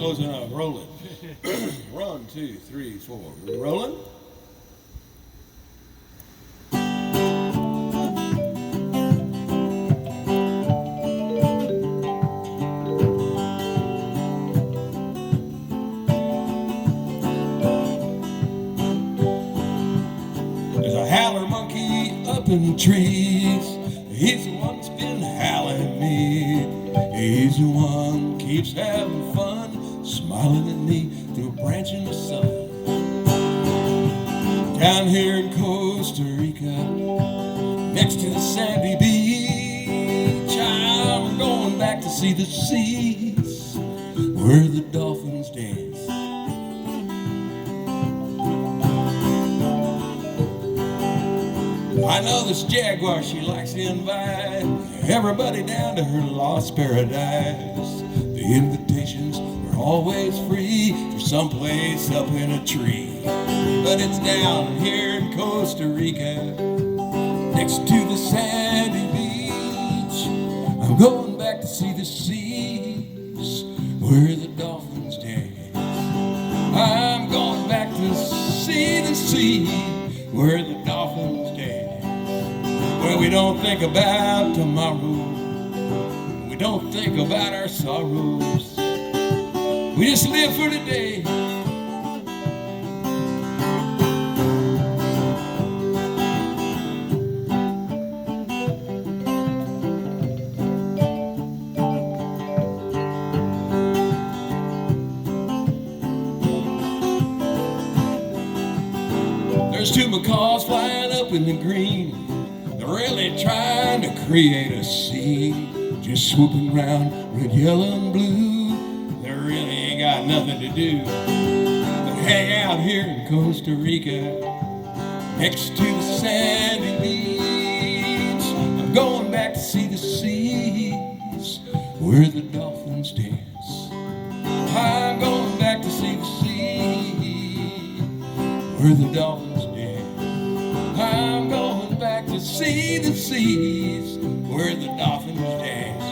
close enough. Roll it. 1, 2, 3, 4. Rolling. There's a howler monkey up in the trees. He's the one that's been howling at me. He's the one keeps having fun, smiling at me through a branch in the sun. Down here in Costa Rica, next to the sandy beach, I'm going back to see the seas where the dolphins dance. I know this jaguar, she likes to invite everybody down to her lost paradise. The invitations are always free for someplace up in a tree. But it's down here in Costa Rica, next to the sandy beach. I'm going back to see the seas where the dolphins dance. I'm going back to see the sea where the dolphins dance. Well, we don't think about tomorrow. We don't think about our sorrows. We just live for today. There's two macaws flying up in the green. They're really trying to create a scene, just swooping around red, yellow, and blue. They really ain't got nothing to do but hang out here in Costa Rica, next to the sandy beach. I'm going back to see the seas where the dolphins dance. I'm going back to see the sea where the dolphins dance. I'm going back to see the seas where the dolphins dance.